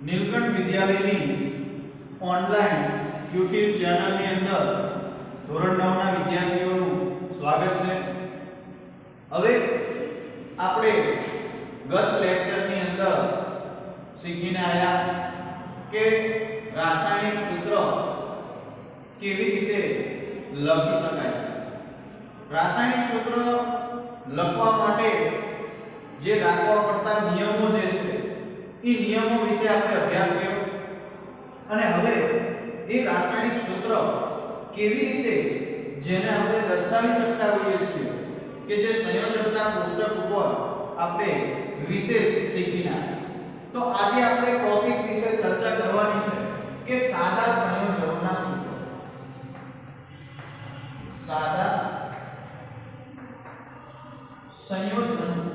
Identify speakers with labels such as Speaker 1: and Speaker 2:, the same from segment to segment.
Speaker 1: Nilkanth વિદ્યાલયની online YouTube ચેનલની અંદર ધોરણ 9 ના વિદ્યાર્થીઓનું સ્વાગત છે। હવે આપણે ગત લેક્ચરની અંદર શીખીને આયા કે રાસાયણિક સૂત્ર કેવી રીતે લખી શકાય। રાસાયણિક સૂત્ર લખવા માટે જે રાખવા પડતા નિયમો જે છે એ નિયમો વિશે આપણે અભ્યાસ કર્યો અને હવે એ રાસાયણિક સૂત્ર કેવી રીતે જેને આપણે દર્શાવી શકતા હોઈએ છીએ કે જે સંયોજકતા કોષ્ટક ઉપર આપણે વિશેષ શીખીના। તો આજે આપણે ટોપિક વિશે ચર્ચા કરવાની છે કે સાદા સંયોજનોના સૂત્રો। સાદા સંયોજનના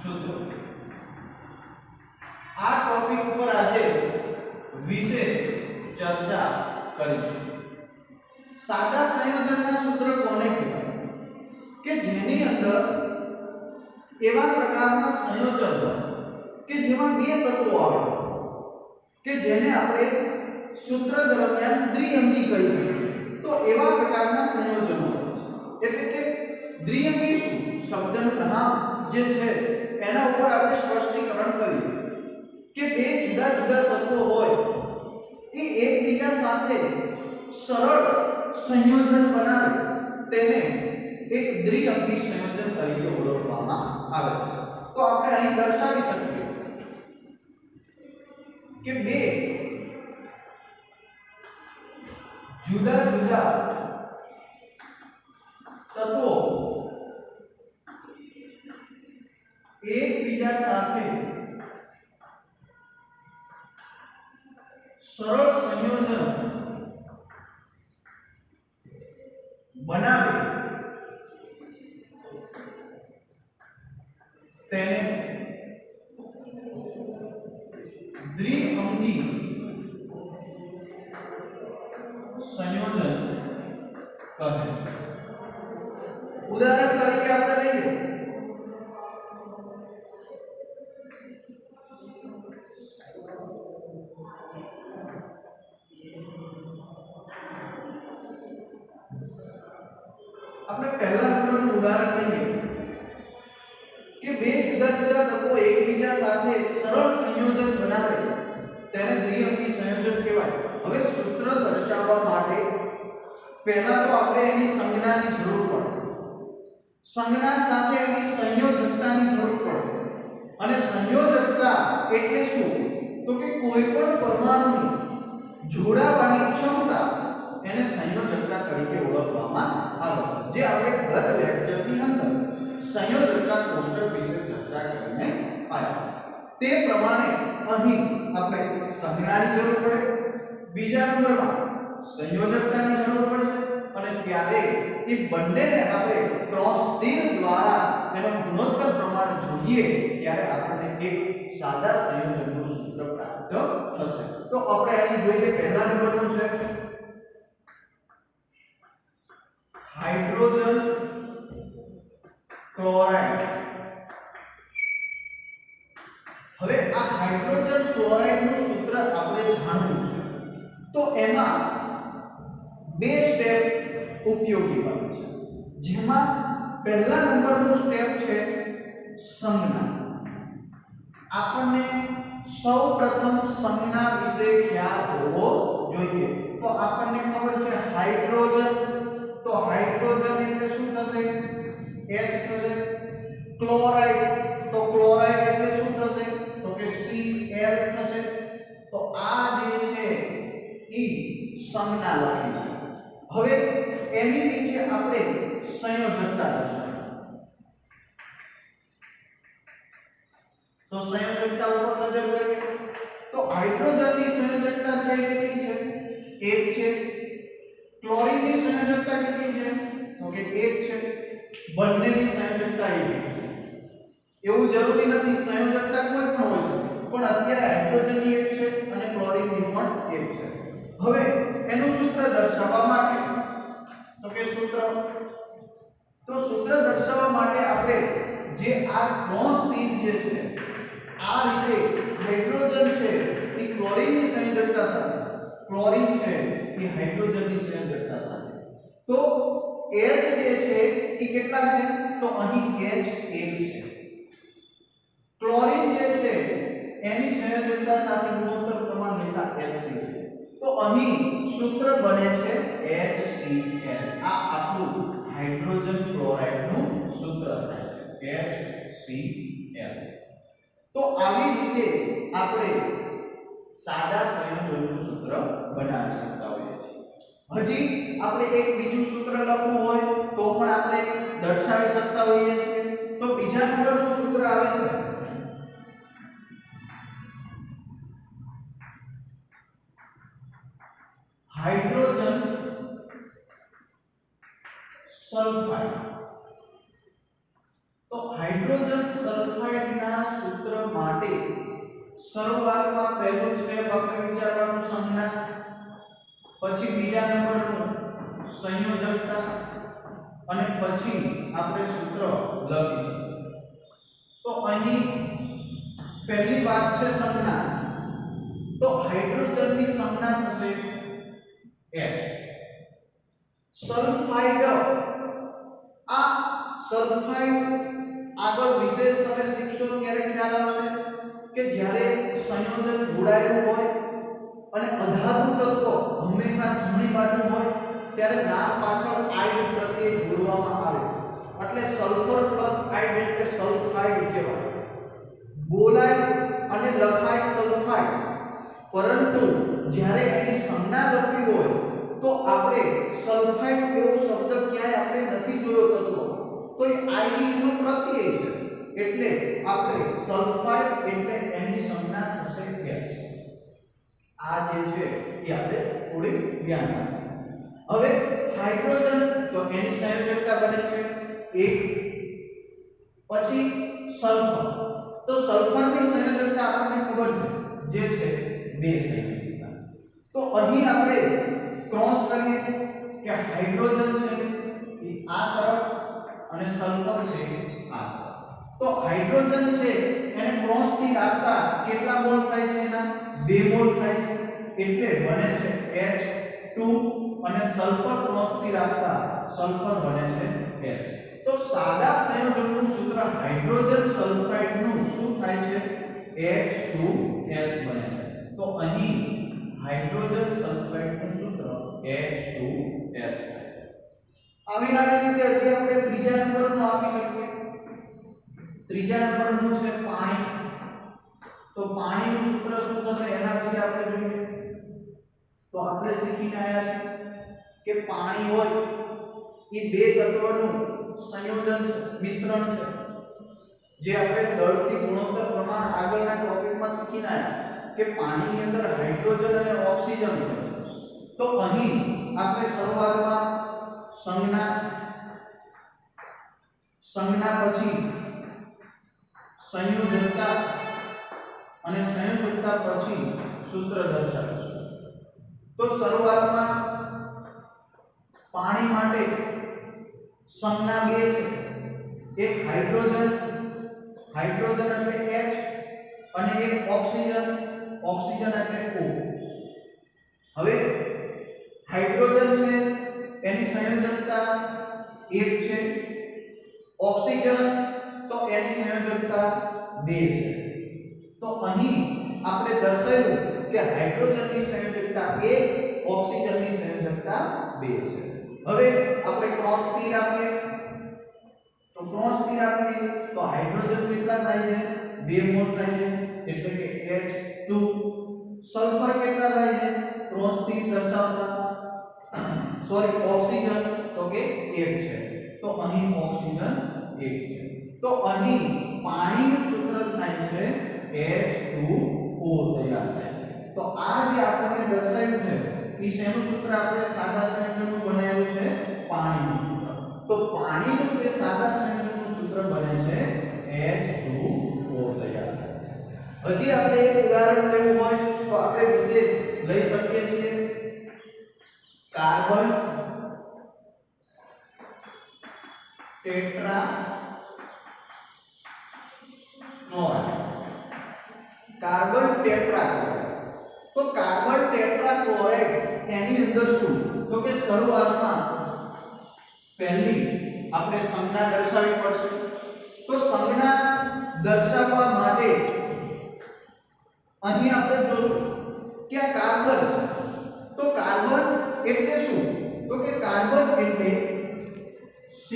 Speaker 1: સૂત્રો આ ટોપિક ઉપર આજે વિશેષ ચર્ચા કરીશું। સાદા સંયોજનના સૂત્ર કોને કહેવાય કે જેની અંદર એવા પ્રકારના સંયોજન હોય કે જેમાં બે તત્વો આવે કે જેને આપણે સૂત્ર દરમિયાન દ્વિઅંગી કહી શકીએ। તો એવા પ્રકારના સંયોજનો એટલે કે દ્વિઅંગી શબ્દનું નામ જે છે એના ઉપર આપણે સ્પષ્ટીકરણ કરીએ કે બે જુદા જુદા તત્વો હોય એ એકબીજા સાથે સરળ સંયોજન બનાવે તેને એક દ્વિઅંગી સંયોજન તરીકે ઓળખવામાં આવે છે। તો આપણે અહીં દર્શાવી શકીએ કે બે જુદા જુદા તત્વો એકબીજા સાથે સરળ સંયોજન બનાવે તેને દ્વિઅંગી સંયોજન કહે છે। ઉદાહરણ તરીકે આપણે લઈએ આપણે પહેલા નંબરનું ઉદાહરણ લઈએ કે બે જુદા જુદા તત્વો એકબીજા સાથે સરળ સંયોજન બનાવે તેને દ્વિઅંગી સંયોજન કહેવાય। હવે સૂત્ર દર્શાવવા માટે પહેલા તો આપણે એની સંજ્ઞાની જરૂર પડે, સંજ્ઞા સાથે એની સંયોજકતાની જરૂર પડે અને સંયોજકતા એટલે શું તો કે કોઈ પણ પરમાણુની જોડાવાની ક્ષમતા એને સંયોજકતા તરીકે ઓળખવામાં આવે છે। જે આપણે ગત લેક્ચરની અંદર સંયોજકતા કોષ્ટક વિશે ચર્ચા કરીને આવ્યા તે પ્રમાણે અહીં આપણે સંજ્ઞાની જરૂર પડે, બીજા નંબરમાં સંયોજકતાની જરૂર પડશે અને ત્યારે એ બંનેને આપણે ક્રોસ તીર દ્વારા એનો ગુણોત્તર પ્રમાણ જોઈએ ત્યારે આપણને એક સાદા સંયોજનનું સૂત્ર પ્રાપ્ત થશે। તો આપણે અહીં જોઈએ પહેલા નંબરનું છે હાઇડ્રોજન ક્લોરાઇડ। હવે આ હાઇડ્રોજન ક્લોરાઇડ નું સૂત્ર આપણે જાણવું છે તો એમાં બે સ્ટેપ ઉપયોગી બને છે જેમાં પહેલા નંબરનું સ્ટેપ છે સંજ્ઞા। આપણને સૌપ્રથમ સંજ્ઞા વિશે ખ્યાલ હોવો જોઈએ। તો આપણને ખબર છે હાઇડ્રોજન, તો હાઇડ્રોજન એટલે શું થશે H થશે, ક્લોરાઇડ તો ક્લોરાઇડ એટલે શું થશે તો કે Cl થશે। તો આ જે છે ઈ સંજ્ઞા લખી છે। હવે એની નીચે આપણે સંયોજકતા દર્શાવીશું। તો સંયોજકતા ઉપર નજર કરીએ તો હાઇડ્રોજનની સંયોજકતા છે કેટલી છે 1 છે, ક્લોરીનની સંયોજકતા કેટલી છે તો કે 1 છે, બંનેની સંયોજકતા 1 છે। એવું જરૂરી નથી સંયોજકતા કોઈ પણ હોઈ શકે પણ અત્યારે હાઇડ્રોજનની 1 છે અને ક્લોરીનની પણ 1 છે। હવે એનું સૂત્ર દર્શાવવા માટે તો કે સૂત્ર દર્શાવવા માટે આપણે જે આ ક્રોસ તીર જે છે આ રીતે હાઇડ્રોજન છે એ ક્લોરીનની સંયોજકતા સાથે, ક્લોરીન છે એ હાઇડ્રોજનની સંયોજકતા સાથે, તો H જે છે એ કેટલા છે? તો અહીં H 1 છે. ક્લોરીન જે છે એની સંયોજકતા સાથે ગુણોત્તર પ્રમાણ લેતા HCl છે. તો અહીં સૂત્ર બને છે HCl. આ આપણું હાઇડ્રોજન ક્લોરાઇડ નું સૂત્ર થાય છે HCl. તો આવી રીતે આપણે સાદા સંયોજનનું સૂત્ર બનાવી શકતા હોઈએ છીએ. હજી આપણે એક બીજું સૂત્ર લખવું હોય તો પણ આપણે દર્શાવી શકતા હોઈએ છીએ. તો બીજા નંબરનું સૂત્ર આવે છે હાઇડ્રોજન સલ્ફાઇડ. તો હાઇડ્રોજન સલ્ફાઇડ ના સૂત્ર માટે શરૂઆતમાં પહેલું સ્ટેપ આપણે વિચારવાનું સંજ્ઞા, પછી બીજા નંબરનું સંયોજકતા અને પછી આપણે સૂત્ર લખીશું. તો અહીં પહેલી વાત છે સંજ્ઞા. તો હાઇડ્રોજનની સંજ્ઞા થશે H. સલ્ફાઇડ, આ સલ્ફાઇડ આગળ વિશેષ તમે શીખશો ત્યારે ખ્યાલ આવશે કે જ્યારે સંયોજન જોડાયેલું હોય અને અધાતુ તત્વ હંમેશા જમણી બાજુ હોય ત્યારે નામ પાછળ આઇડ પ્રત્યય જોડવામાં આવે એટલે સલ્ફર પ્લસ આઇડ એટલે સલ્ફાઇડ કહેવાય. બોલાય અને લખાય સલ્ફાઇડ, પરંતુ જ્યારે એની સંજ્ઞા લખવી હોય તો આપણે સલ્ફાઇડ એવો શબ્દ ક્યાંય આપણે નથી જોયો તત્વ, તો એ આઈડી નો પ્રત્યય છે એટલે આપણે સલ્ફાઇડ એટલે એની સંજ્ઞા થશે S. આ જે છે એ આપણે થોડી ધ્યાન રાખીએ. હવે હાઇડ્રોજન તો એની સંયોજકતા બને છે 1, પછી સલ્ફર. તો સલ્ફરની સંયોજકતા આપણને ખબર છે જે છે 2 સંયોજકતા. તો અહીં આપણે ક્રોસ કરીએ કે હાઇડ્રોજન છે એ આ તરફ અને સલ્ફર છે આ તરફ. તો હાઇડ્રોજન છે એને ક્રોસ થી રાખતા કેટલા મોલ થાય છે? એના 2 મોલ થાય છે એટલે બને છે H2 અને સલ્ફર ક્રોસ થી રાખતા સલ્ફર બને છે S. તો સાદા સંયોજનનું સૂત્ર હાઇડ્રોજન સલ્ફાઇડ નું શું થાય છે? H2S બને છે. તો અહીં હાઇડ્રોજન સલ્ફાઇડ નું સૂત્ર H2S થાય છે. આવી રીતે હજી આપણે ત્રીજા નંબરનું આપી શકીએ. ત્રીજા નંબરનું છે પાણી. તો પાણીનું સૂત્ર શું થશે એના વિશે આપણે જોઈએ. તો આપણે શીખીને આવ્યા છે કે પાણી હોય એ 2 તત્વોનું સંયોજન છે, મિશ્રણ છે, જે આપણે દળથી ગુણોત્તર પ્રમાણ આગળના ટોપિકમાં શીખીને આવ્યા કે પાણીની અંદર હાઇડ્રોજન અને ઓક્સિજન હોય છે. તો અહીં આપણે શરૂઆતમાં સંજ્ઞા પછી સંયોજકતા અને સંયોજકતા પછી સૂત્ર દર્શાવીશું. તો શરૂઆતમાં પાણી માટે સંજ્ઞા 2 છે. એક હાઇડ્રોજન એટલે H અને એક ઓક્સિજન એટલે O. હવે હાઇડ્રોજન છે એની સંયોજકતા 1 છે, ઓક્સિજન તો એની સંયોજકતા 2 છે. તો અહીં આપણે દર્શાવ્યું કે હાઇડ્રોજનની સંયોજકતા 1, ઓક્સિજનની સંયોજકતા 2 છે. હવે આપણે ક્રોસ તીર આપીએ. તો ક્રોસ તીર આપીએ તો હાઇડ્રોજન કેટલા થાય છે? 2 મોલ થાય છે એટલે કે H2. સલ્ફર કેટલા થાય છે? ક્રોસ તીર દર્શાવતા ઓક્સિજન તો કે 1 છે. તો અહીં ઓક્સિજન 1 છે. તો અહીં પાણીનું સૂત્ર થાય છે H2O તૈયાર થાય છે. તો આ જે આપણને દર્શાવ્યું છે એ શેનું સૂત્ર? આપણે સાદા સંયોજનનું બનાવ્યું છે પાણીનું સૂત્ર. તો પાણીનું જે સાદા સંયોજનનું સૂત્ર બને છે H2O તૈયાર થાય છે. હજી આપણે એક ઉદાહરણ લેવું હોય તો આપણે વિશેષ લઈ શકીએ છીએ carbon tetra chloride. Carbon tetrachloride. તો કાર્બન ટેટ્રાક્લોરાઇડ એની અંદર શું તો કે શરૂઆતમાં પહેલી આપણે સંજ્ઞા દર્શાવવી પડશે. તો સંજ્ઞા દર્શાવવા માટે અહીં આપણે જોશું કે આ કાર્બન છે. તો કાર્બન એટલે શું તો કે કાર્બન એટલે C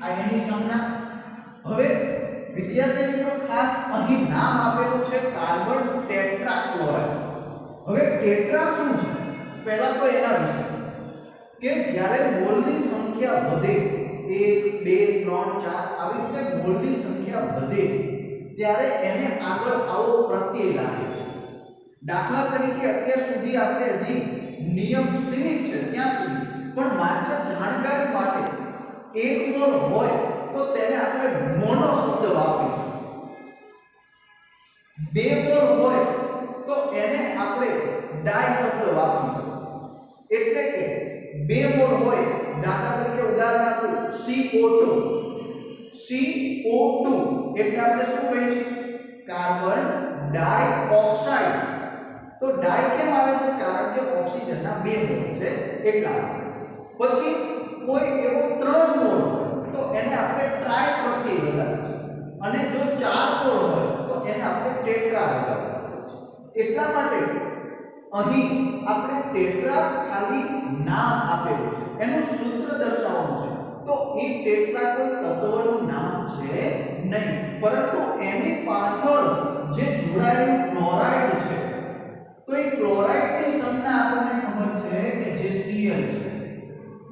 Speaker 1: આ એની સંજ્ઞા. હવે વિદ્યાર્થી મિત્રો ખાસ અહીં નામ આપેલું છે કાર્બન ટેટ્રાક્લોરાઇડ. હવે ટેટ્રા શું છે પહેલા તો એના વિશે કે જ્યારે મોલની સંખ્યા વધે 1 2 3 4 આવી રીતે મોલની સંખ્યા વધે ત્યારે એને આગળ આવો પ્રત્યય લાગે છે. દાખલા તરીકે અત્યાર સુધી આપણે હજી નિયમ સીમિત છે ત્યાં સુધી, પણ માત્ર જાણકારી માટે 1 મોલ હોય તો તેને આપણે મોનો શબ્દ વાપરીશું. 2 મોલ હોય તો એને આપણે ડાઈ શબ્દ વાપરીશું. એટલે કે 2 મોલ હોય દાખલા તરીકે ઉદાહરણ આપું CO2 એટલે આપણે શું કહીશું કાર્બન ડાઇઓક્સાઇડ. તો ડાઈ કેમ આવે છે કારણ કે ઓક્સિજનના 2 મોલ છે એટલા. પછી કોઈ એવો 3 મોલ હોય તો એને આપણે ટ્રાય પ્રત્યય લગાવીશું, અને જો 4 મોલ હોય તો એને આપણે ટેટ્રા લગાવીશું. એટલા માટે અહીં આપણે ટેટ્રા ખાલી નામ આપેલું છે, એનું સૂત્ર દર્શાવવાનું છે. તો એ ટેટ્રા કોઈ તત્વનું નામ છે નહીં, પરંતુ એની પાછળ જે જોડાયેલું ક્લોરાઇડ છે તો એ ક્લોરાઇડની સંજ્ઞા આપણને ખબર છે કે જે Cl છે.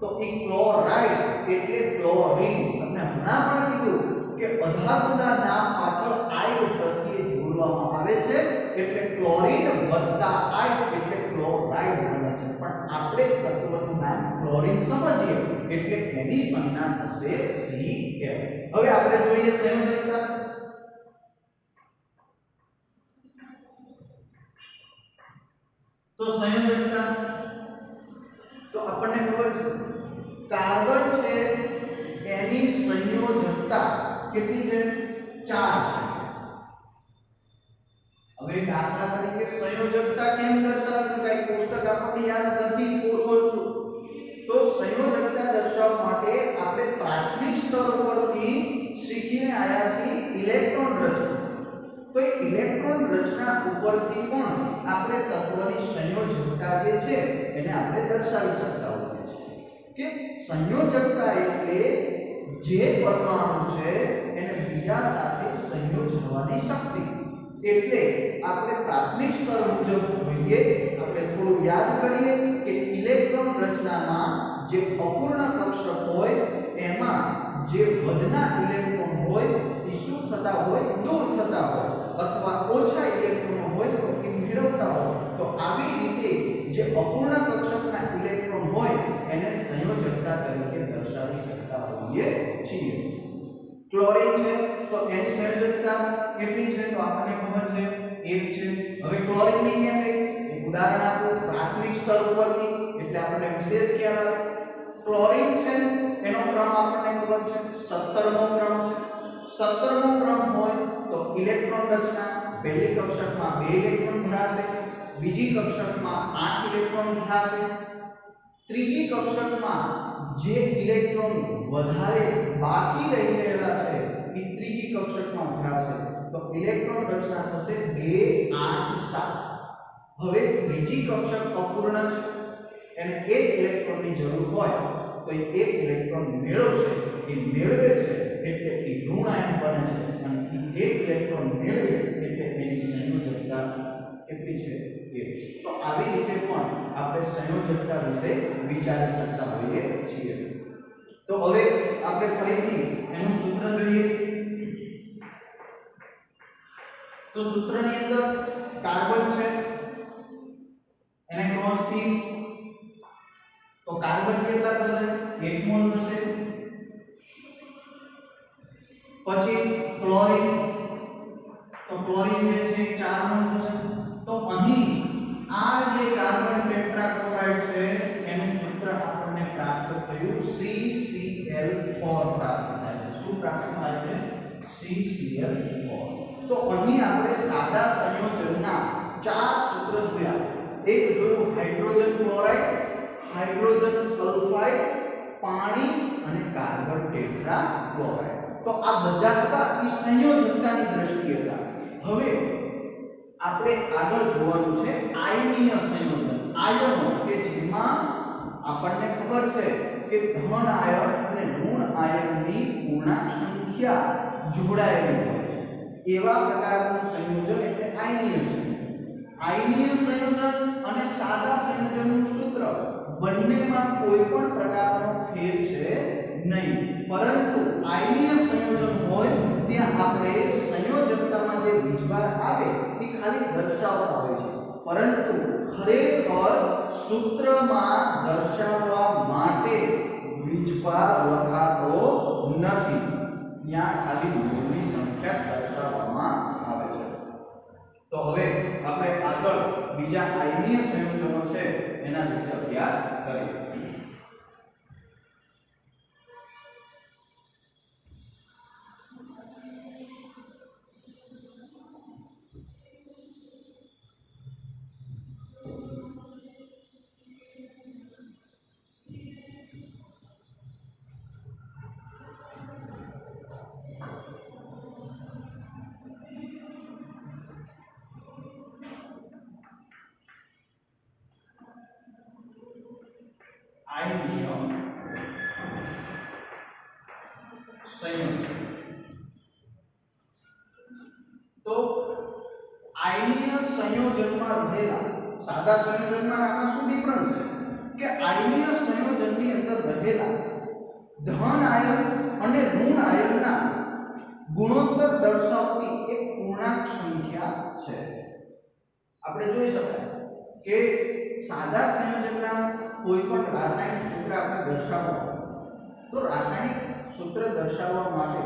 Speaker 1: તો એ ક્લોરાઇડ એટલે ક્લોરીન. તમને હમણાં પણ કીધું કે અધાતુના નામ પાછળ આઇડ પ્રત્યય જોડવામાં આવે છે એટલે ક્લોરીન વત્તા આઇડ એટલે ક્લોરાઇડ બને છે. પણ આપણે તત્વનું નામ ક્લોરીન સમજીએ એટલે એની સંજ્ઞા થશે Cl. હવે આપણે જોઈએ સંયોજકતા. તો સંયોજકતા તો આપણને ખબર છે કાર્બન છે એની સંયોજકતા કેટલી છે 4 છે. હવે દાખલા તરીકે સંયોજકતા કેમ દર્શાવી શકાય કોષ્ટક આપણને યાદ નથી ઓળખશું. તો સંયોજકતા દર્શાવવા માટે આપણે પ્રાથમિક સ્તર પરથી શીખીને આવ્યા છીએ ઇલેક્ટ્રોન રચના. તો એ ઇલેક્ટ્રોન રચના ઉપરથી પણ આપણે તત્વની સંયોજકતા જે છે એને આપણે દર્શાવી શકતા હોઈએ છીએ કે સંયોજકતા એટલે જે પરમાણુ છે એને બીજા સાથે સંયોજવાની શક્તિ. એટલે આપણે પ્રાથમિક સ્તર મુજબ જોઈએ આપણે થોડું યાદ કરીએ કે ઇલેક્ટ્રોન રચનામાં જે અપૂર્ણ કક્ષક હોય એમાં જે વધના ઇલેક્ટ્રોન હોય એ શું થતા હોય દૂર થતા હોય, અથવા ઓછા ઇલેક્ટ્રોન હોય તો એ મેળવતા હોય. તો આવી રીતે જે અપૂર્ણ કક્ષકના ઇલેક્ટ્રોન હોય એને સંયોજકતા તરીકે દર્શાવી શકતા હોઈએ છીએ. ક્લોરીન છે તો એની સંયોજકતા કેટલી છે તો આપણને ખબર છે 1 છે. હવે ક્લોરીનની કેમ એક ઉદાહરણ આપું પ્રાથમિક સ્તર ઉપરથી એટલે આપણને વિશેષ ખ્યાલ આવે. ક્લોરીન છે એનો ક્રમ આપણને ખબર છે 17મો ક્રમ છે. 17મો ક્રમ હોય તો ઇલેક્ટ્રોન રચના પહેલી કક્ષકમાં 2 ઇલેક્ટ્રોન ભરાશે, બીજી કક્ષકમાં 8 ઇલેક્ટ્રોન ભરાશે, ત્રીજી કક્ષકમાં જે ઇલેક્ટ્રોન વધારે બાકી રહી ગયેલા છે એ ત્રીજી કક્ષકમાં ભરાશે. તો ઇલેક્ટ્રોન રચના થશે 2 8 7. હવે ત્રીજી કક્ષક અપૂર્ણ છે એને 1 ઇલેક્ટ્રોનની જરૂર હોય તો એ 1 ઇલેક્ટ્રોન મેળવશે. એ મેળવે છે એટલે એ ઋણ આયન બને છે, અને એ 1 ઇલેક્ટ્રોન મેળવે એટલે એની સંયોજકતા કેટલી છે 1 છે. તો આવી રીતે પણ આપણે સંયોજકતા વિશે વિચારી શકતા હોઈએ છીએ. તો હવે આપણે ફરીથી એનું સૂત્ર જોઈએ. તો સૂત્રની અંદર કાર્બન છે એને ક્રોસ થી તો કાર્બન કેટલા થશે 1 મોલ થશે. પછી ક્લોરીન તો ક્લોરીન જે છે 4 મોલ થશે. તો અહીં આ જે કાર્બન ટેટ્રાક્લોરાઇડ છે એનું સૂત્ર આપણને પ્રાપ્ત થયું CCl4 પ્રાપ્ત થાય છે. શું પ્રાપ્ત થાય છે CCl4. તો અહીં આપણે સાદા સંયોજનના ચાર સૂત્ર જોયા. એક જોયું હાઇડ્રોજન ક્લોરાઇડ, હાઇડ્રોજન સલ્ફાઇડ, પાણી અને કાર્બન ટેટ્રા ક્લોરાઇડ. તો આ બધા હતા એ સંયોજકતાની દ્રષ્ટિએ હતા. હવે આપણે આગળ જોવાનું છે આયનીય સંયોજન. આયનો કે જેમાં આપણને ખબર છે કે ધન આયન અને ઋણ આયનની પૂર્ણાંક સંખ્યા જોડાયેલી હોય છે. એવા પ્રકારનું સંયોજન એટલે આયનીય સંયોજન. આયનીય સંયોજન અને સાદા સંયોજનનું સૂત્ર બંનેમાં કોઈ પણ પ્રકારનો ફેર છે નહીં, પરંતુ આયનીય સંયોજન હોય ત્યાં આપણે સંયોજકતામાં જે વીજભાર આવે એ ખાલી દર્શાવતા હોય છે, પરંતુ ખરેખર સૂત્રમાં દર્શાવવા માટે વીજભાર લખાતો નથી. ત્યાં ખાલી મોલની સંખ્યા દર્શાવવામાં આવે છે. તો હવે આપણે આગળ બીજા આયનીય સંયોજનો છે એના વિશે અભ્યાસ કરીએ. આયનીય સંયોજન. તો આયનીય સંયોજનમાં રહેલા સાદા સંયોજનમાં આમાં શું ડિફરન્સ છે કે આયનીય સંયોજનની અંદર રહેલા ધન આયન અને ઋણ આયનના ગુણોત્તર દર્શાવતી એક પૂર્ણાંક સંખ્યા છે. આપણે જોઈ શકાય કે સાદા સંયોજનના કોઈ પણ રાસાયણિક સૂત્ર આપણે દર્શાવવું તો રાસાયણિક સૂત્ર દર્શાવવા માટે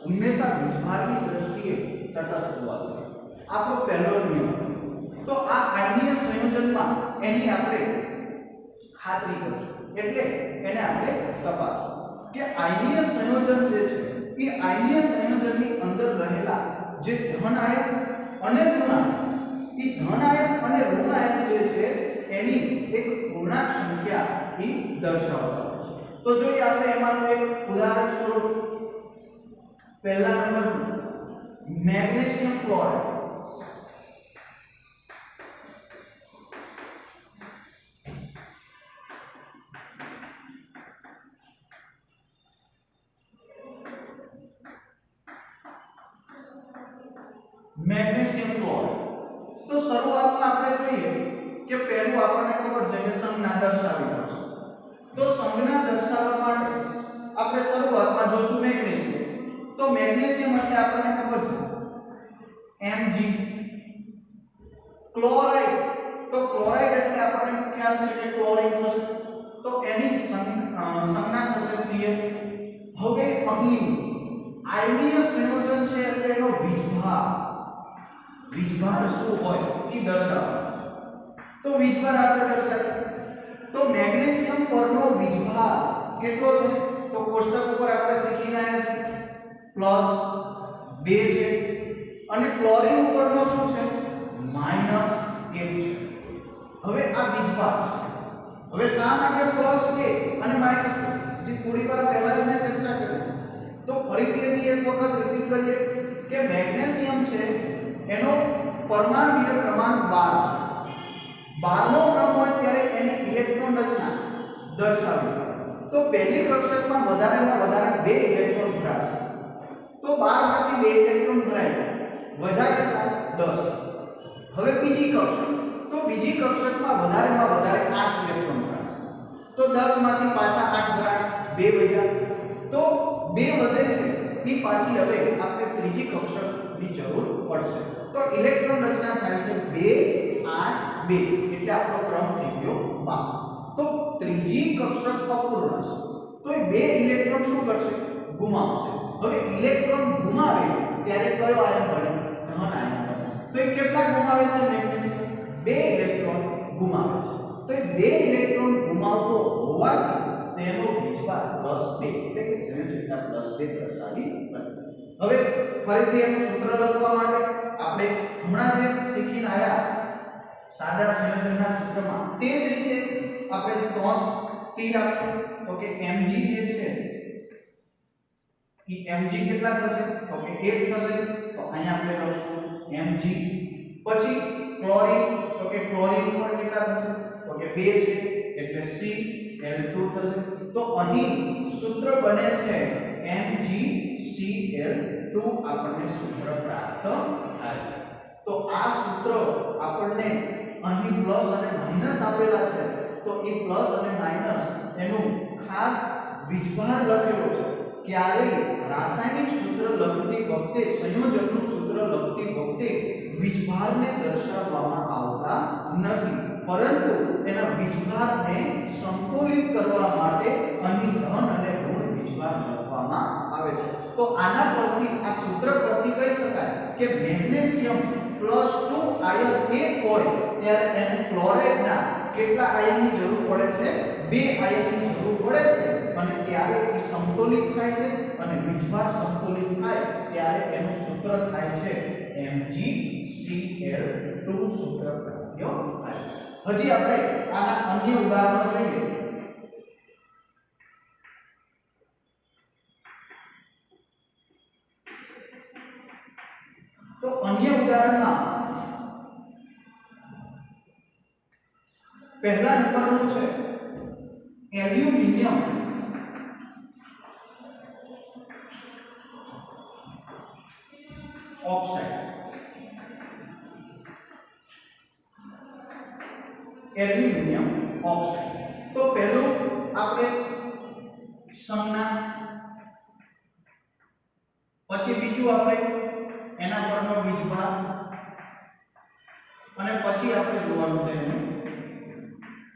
Speaker 1: હંમેશા વીજભારની દ્રષ્ટિએ તટસ્થ હોવા જોઈએ. આપણો પહેલો નિયમ. તો આ આયનીય સંયોજનમાં એની આપણે ખાતરી કરશું, એટલે એને આપણે તપાસશું કે આયનીય સંયોજન જે છે એ આયનીય સંયોજનની અંદર રહેલા જે ધન આયન અને ઋણ આયન, એ ધન આયન અને ઋણ આયન જે છે એની એક પૂર્ણાંક સંખ્યા એ દર્શાવતા હોય છે. તો જોઈએ આપણે એમાંનું એક ઉદાહરણ સ્વરૂપ પહેલા નંબરનું મેગ્નેશિયમ ક્લોરાઇડ. Magnesium chloride. તો શરૂઆતમાં આપણે જોઈએ કે પહેલું આપણને ખબર છે કે સંજ્ઞા દર્શાવવી પડશે. તો સંજ્ઞા દર્શાવવા માટે આપણે શરૂઆતમાં જોશું મેગ્નેશિયમ. તો મેગ્નેશિયમ એટલે આપણને ખબર છે Mg. ક્લોરાઇડ, તો ક્લોરાઇડ એટલે આપણને ખ્યાલ છે કે ક્લોરીન થશે, તો એની સંજ્ઞા થશે Cl. હવે અહીં આયનીય સંયોજન છે એટલે એનો વીજભાર શું હોય એ દર્શાવો. તો વીજભાર આપણે દર્શાવીએ તો મેગ્નેશિયમ પરનો વીજભાર કેટલો છે? તો કોષ્ટક ઉપર આપણે શીખીને આવ્યા છે +2 છે, અને ક્લોરીન ઉપરનો શું છે? -1 છે. હવે આ વીજભાર છે. હવે શા માટે +2 અને -2? જે થોડી વાર પહેલા જ મેં ચર્ચા કરી. તો ફરીથી એક વખત રિપીટ કરીએ કે મેગ્નેશિયમ છે એનો પરમાણુય ક્રમાંક 12 છે. 12નો ક્રમ હોય ત્યારે એની ઇલેક્ટ્રોન રચના દર્શાવવી પડે. તો પહેલી કક્ષકમાં વધારેમાં વધારે 2 ઇલેક્ટ્રોન ભરાશે. તો 12 માંથી 2 ઇલેક્ટ્રોન ભરાય, વધારે 10. હવે બીજી કક્ષક, તો બીજી કક્ષકમાં વધારેમાં વધારે 8 ઇલેક્ટ્રોન ભરાશે. તો 10 માંથી પાછા 8 ભરાય, 2 વધ્યા. તો 2 વધે છે એ પાછી હવે આપણે ત્રીજી કક્ષકની જરૂર પડશે. તો ઇલેક્ટ્રોન રચના થાય છે 2 8 2, એટલે આપણો ક્રમ થઈ ગયો 12. તો ત્રીજી કક્ષક અપૂર્ણ છે. તો એ 2 ઇલેક્ટ્રોન શું કરશે? ગુમાવશે. હવે ઇલેક્ટ્રોન ગુમાવે ત્યારે કયો આયન બને? ધન આયન બને. તો એ કેટલા ગુમાવે છે મેગ્નેશિયમ? 2 ઇલેક્ટ્રોન ગુમાવે છે. તો એ 2 ઇલેક્ટ્રોન ગુમાવતો હોવાથી તેનો વીજભાર +2 એટલે કે સંયોજકતા +2 દર્શાવી શકે. હવે ફરીથી એનું સૂત્ર લખવા માટે આપણે હમણાં જે શીખીને આયા સાદા સંયોજનના સૂત્રમાં તે જ રીતે આપણે ક્રોસ તીર આપશું તો કે mg જે છે ઈ mg કેટલા થશે તો કે 1 થશે તો અહીંયા આપણે લખશું mg પછી ક્લોરીન તો કે ક્લોરીન ઉપર કેટલા થશે તો કે 2 છે એટલે Cl2 થશે તો અહીં સૂત્ર બને છે MgCl2 આપણને સૂત્ર પ્રાપ્ત થાય તો આ સૂત્ર આપણને અહીં પ્લસ અને માઈનસ આપેલા છે તો એ પ્લસ અને માઈનસ એનું ખાસ વીજભાર લખેલો છે ક્યારેય રાસાયણિક સૂત્ર લખતી વખતે સંયોજનનું સૂત્ર લખતી વખતે વીજભારને દર્શાવવામાં આવતા નથી પરંતુ એના વીજભારને સંતુલિત કરવા માટે અહીં ધન અને ઋણ વીજભાર લખવામાં આવે છે તો આના પરથી આ સૂત્ર પરથી કહી શકાય કે મેગ્નેશિયમ +2 આયન 1 હોય ત્યારે એને ક્લોરેટના કેટલા આયનની જરૂર પડે છે 2 આયનની જરૂર પડે છે અને ત્યારે એ સંતુલિત થાય છે અને વીજભાર સંતુલિત થાય ત્યારે એનું સૂત્ર થાય છે MgCl2 સૂત્ર પ્રાપ્ત થાય છે હજી આપણે આના અન્ય ઉદાહરણો જોઈએ તો અન્ય ઉદાહરણમાં પહેલા નંબરનું છે એલ્યુમિનિયમ ઓક્સાઇડ એલ્યુમિનિયમ ઓક્સાઇડ તો પહેલું આપણે સંજ્ઞા પછી બીજું આપણે એના પરનો વીજભાર અને પછી આપણે જોવાનું છે એનું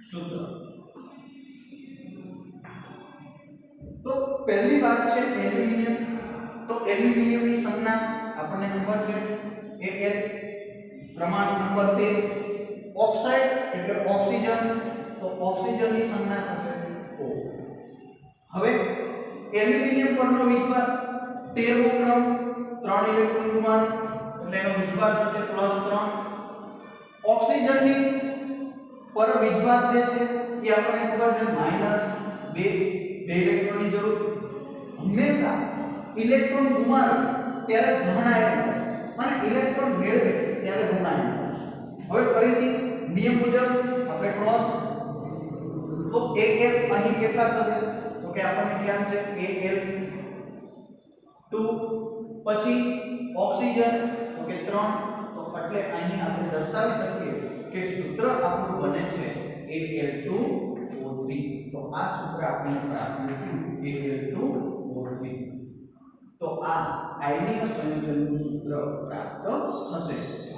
Speaker 1: સૂત્ર તો પહેલી વાત છે એલ્યુમિનિયમ તો એલ્યુમિનિયમની સંજ્ઞા આપણને ખબર છે Al ક્રમાંક નંબર 13 ઓક્સાઇડ એટલે ઓક્સિજન તો ઓક્સિજનની સંજ્ઞા થશે O હવે એલ્યુમિનિયમ પરનો વીજભાર 13મો ક્રમ 3 ઇલેક્ટ્રોન ગુમાન એટલે એનો વીજભાર થશે +3 ઓક્સિજનની પર વીજભાર જે છે એ આપણને ખબર છે -2 ઇલેક્ટ્રોનની જરૂર હંમેશા ઇલેક્ટ્રોન ગુમાવે ત્યારે ધન આયન અને ઇલેક્ટ્રોન મેળવે ત્યારે ઋણ આયન હવે ફરીથી નિયમ મુજબ આપણે ક્રોસ તો Al અહીં કેટલા થશે તો કે આપણને ખ્યાલ છે Al2 પછી ઓક્સિજન તો કે 3 તો એટલે અહીં આપણે દર્શાવી શકીએ કે સૂત્ર આપણું બને છે Al2O3 તો આ સૂત્ર આપણને પ્રાપ્ત થયું Al2O3 તો આ આયનીય સંયોજનનું સૂત્ર પ્રાપ્ત થશે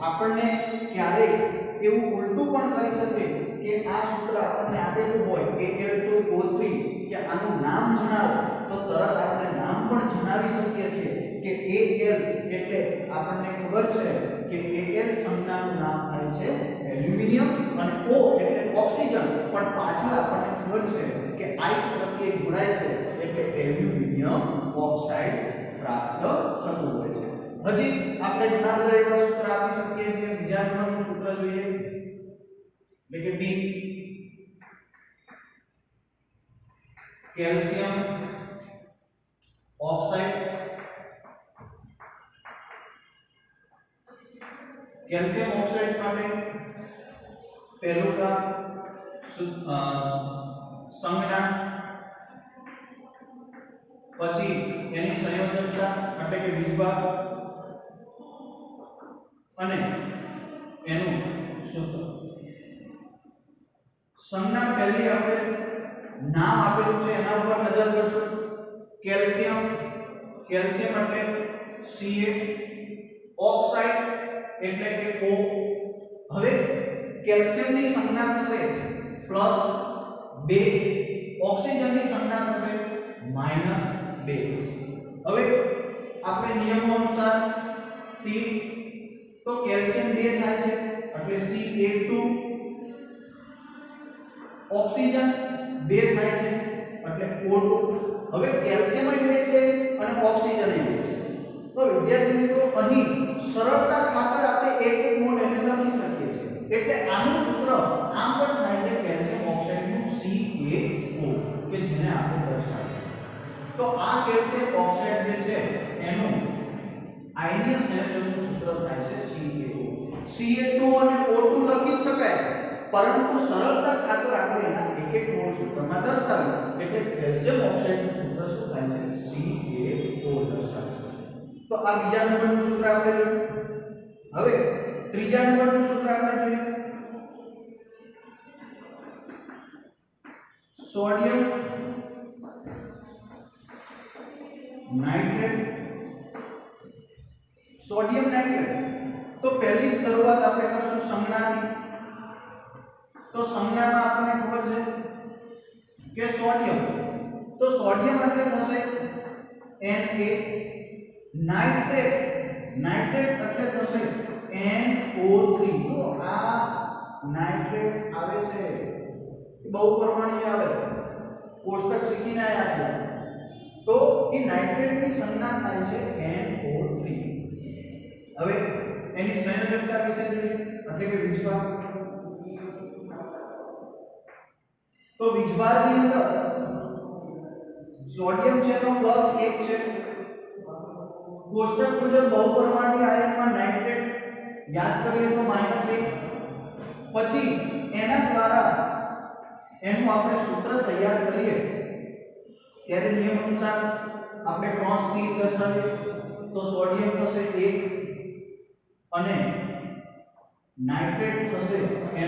Speaker 1: આપણને ક્યારેક એવું ઉલટું પણ કરી શકે કે આ સૂત્ર આપણને આપેલું હોય Al2O3 કે આનું નામ જણાવો તો તરત આપણે નામ પણ જણાવી શકીએ છીએ કે Al એટલે આપણને ખબર છે કે Al સંજ્ઞાનું નામ થાય છે એલ્યુમિનિયમ અને O એટલે ઓક્સિજન પણ પાછળ આપણને ખબર છે કે I પ્રત્યય જોડાય છે એટલે એલ્યુમિનિયમ ઓક્સાઇડ પ્રાપ્ત થતું હોય છે હજી આપણે ઘણા બધા એવા સૂત્ર આપી શકીએ છીએ બીજા નંબરનું સૂત્ર જોઈએ એટલે કે D calcium oxide calcium oxide માટે પહેલું કામ સંજ્ઞા પછી એની સંયોજકતા એટલે કે વીજભાર અને એનું સૂત્ર સંજ્ઞા પહેલી આપણે નામ આપેલું છે એના ઉપર નજર કરશું કેલ્શિયમ કેલ્શિયમ એટલે Ca ઓક્સાઇડ એટલે કે O હવે કેલ્શિયમની સંજ્ઞા થશે +2 ઓક્સિજનની સંજ્ઞા થશે -2 હવે આપણે નિયમો અનુસાર તીર તો કેલ્શિયમ 2 થાય છે એટલે Ca2 ઓક્સિજન 2 થાય છે એટલે O2 હવે કેલ્શિયમ 2 છે અને ઓક્સિજન 2 છે તો વિદ્યાર્થી મિત્રો અહીં સરળતા ખાતર આપણે એક એક મોલ એને લખી શકીએ છીએ એટલે આનું સૂત્ર આમ પણ થાય છે કેલ્શિયમ ઓક્સાઇડનું CaO કે જેને આપણે દર્શાવીએ તો આ કેલ્શિયમ ઓક્સાઇડ જે છે એનું આયનીય સંયોજનનું સૂત્ર થાય છે CaO Ca2 અને O2 લખી જ શકાય પરંતુ સરળતા ખાતર આપણે એના એક એક મોલ સૂત્રમાં દર્શાવીએ એટલે કેલ્શિયમ ઓક્સાઇડનું સૂત્ર શું થાય છે CaO દર્શાવે છે તો આ બીજા નંબરનું સૂત્ર આપણે જોયું હવે ત્રીજા નંબરનું સૂત્ર આપણે જોઈએ સોડિયમ નાઇટ્રેટ તો પહેલી જ શરૂઆત આપણે કરશું સંજ્ઞાથી તો સંજ્ઞામાં આપણને ખબર છે કે સોડિયમ તો સોડિયમ એટલે થશે Na નાઇટ્રેટ એટલે થશે NO3 જો આ નાઇટ્રેટ આવે છે એ બહુપરમાણીય આવે કોષ્ટક શીખીને આયા છે તો એ નાઇટ્રેટની સંજ્ઞા થાય છે NO3 હવે એની સંયોજકતા વિશે જોઈએ એટલે કે વીજભાર તો વીજભારની અંદર સોડિયમ છે તો +1 છે કોષ્ટક મુજબ બહુપરમાણીય આયનમાં નાઇટ્રેટ યાદ કરીએ તો -1 પછી એના દ્વારા એનું આપણે સૂત્ર તૈયાર કરીએ ત્યારે નિયમ અનુસાર આપણે ક્રોસ P દર્શાવીએ તો સોડિયમ થશે 1 અને નાઇટ્રેટ થશે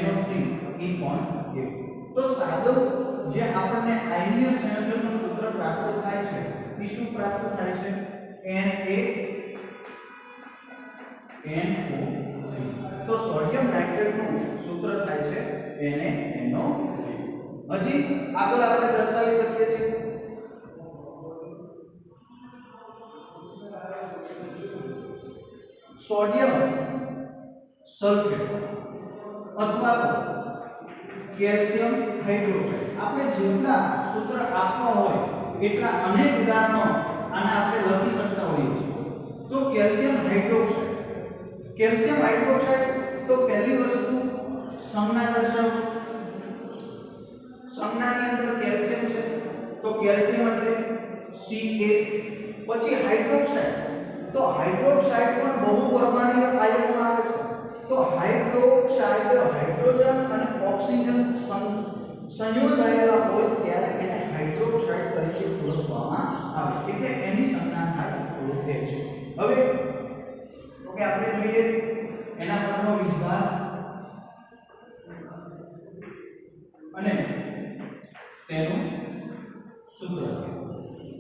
Speaker 1: NO3 એ પણ 1 તો સાદું જે આપણને આયનીય સંયોજનનું સૂત્ર પ્રાપ્ત થાય છે એ શું પ્રાપ્ત થાય છે NaNO3 તો સોડિયમ નાઇટ્રેટનું સૂત્ર થાય છે NaNO3 હજી આગળ આપણે દર્શાવી શકીએ છીએ સોડિયમ સલ્ફેટ અથવા તો કેલ્શિયમ હાઇડ્રોક્સાઇડ આપણે જેટલા સૂત્ર આપવા હોય એટલા અનેક ઉદાહરણો આને આપણે લખી શકતા હોઈએ છીએ તો કેલ્શિયમ હાઇડ્રોક્સાઇડ તો પહેલી વસ્તુ સંજ્ઞા દર્શાવશું સંજ્ઞાની અંદર કેલ્શિયમ છે તો કેલ્શિયમ એટલે Ca પછી હાઇડ્રોક્સાઇડ તો હાઇડ્રોક્સાઇડ પણ બહુપરમાણીય આયનમાં આવે છે તો હાઇડ્રોક્સાઇડ હાઇડ્રોજન અને ઓક્સિજન સંયોજાયેલા હોય ત્યારે એને હાઇડ્રોક્સાઇડ તરીકે ઓળખવામાં આવે એટલે એની સંજ્ઞા થાય OH હવે તો કે આપણે જોઈએ એના પરનો વીજભાર અને તેનું સૂત્ર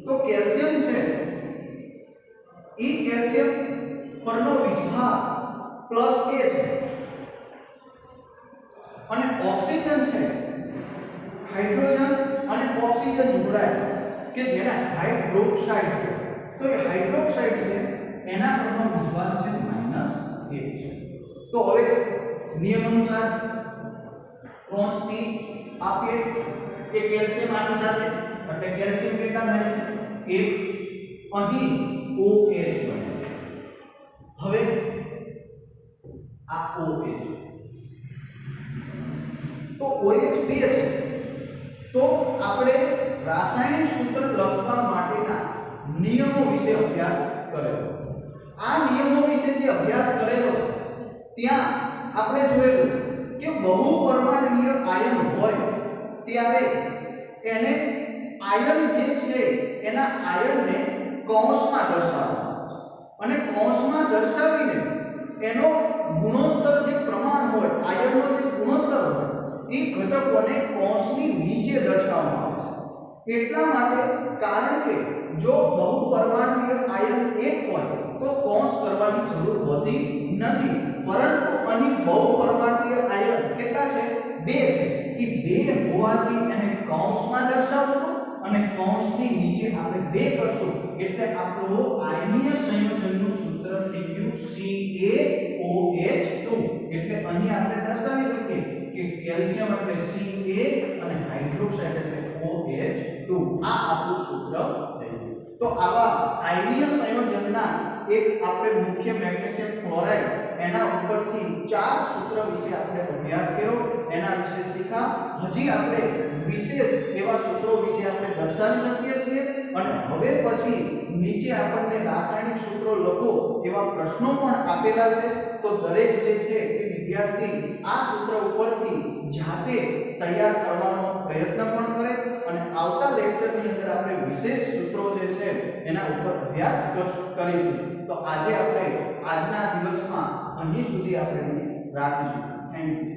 Speaker 1: તો કેલ્શિયમ છે એ કેલ્શિયમ પરનો વીજભાર +K છે અને ઓક્સિજન છે હાઇડ્રોજન અને ઓક્સિજન જોડાયેલા કે જેને હાઇડ્રોક્સાઇડ કહેવાય તો એ હાઇડ્રોક્સાઇડ છે એના પરનો વીજભાર છે -1 છે તો હવે નિયમ અનુસાર ક્રોસ P આપીએ કે કેલ્શિયમ આની સાથે એટલે કેલ્શિયમ કેટલા થાય 1 અહીં OH બને હવે આ OH તો OH 2 છે તો આપણે રાસાયણિક સૂત્ર લખવા માટેના નિયમો વિશે અભ્યાસ કરેલો આ નિયમો વિશે જે અભ્યાસ કરેલો ત્યાં આપણે જોયેલું કે બહુપરમાણુય આયન હોય ત્યારે એને આયન જે છે એના આયનને કૌંસમાં દર્શાવવામાં અને કૌંસમાં દર્શાવીને એનો ગુણોત્તર જે પ્રમાણ હોય આયનનો જે ગુણોત્તર હોય એ ઘટકોને કૌંસની નીચે દર્શાવવામાં આવે છે એટલા માટે કારણ કે જો બહુપરમાણુય આયન એક હોય તો કૌંસ કરવાની જરૂર હોતી નથી પરંતુ અહીં બહુપરમાણુય આયન કેટલા છે 2 છે એ 2 હોવાથી એને કૌંસમાં દર્શાવશું અને કૌંસની નીચે આપણે 2 કરશું એટલે આપણું આયનીય સંયોજનનું સૂત્ર થઈ ગયું CaOH2 એટલે અહીં આપણે દર્શાવી શકીએ કે કેલ્શિયમ એટલે Ca અને હાઇડ્રોક્સાઇડ એટલે OH2 આ આપણું સૂત્ર થઈ ગયું તો આવા આયનીય સંયોજનના એક આપણે મુખ્ય મેગ્નેશિયમ ક્લોરાઇડ એના ઉપરથી 4 સૂત્ર વિશે આપણે અભ્યાસ કર્યો, એના વિશે શીખા. હજી આપણે વિશેષ એવા સૂત્રો વિશે આપણે દર્શાવી શકીએ છીએ અને હવે પછી નીચે આપણને રાસાયણિક સૂત્રો લખો એવા પ્રશ્નો પણ આપેલા છે. તો દરેક જે છે એ વિદ્યાર્થી આ સૂત્ર ઉપરથી જાતે તૈયાર કરવાનો પ્રયત્ન પણ કરે અને આવતા લેક્ચરની અંદર આપણે વિશેષ સૂત્રો જે છે એના ઉપર અભ્યાસ કરીશું. તો આજે આપણે આજના દિવસમાં અહીં સુધી આપણે રાખીશું. Thank you.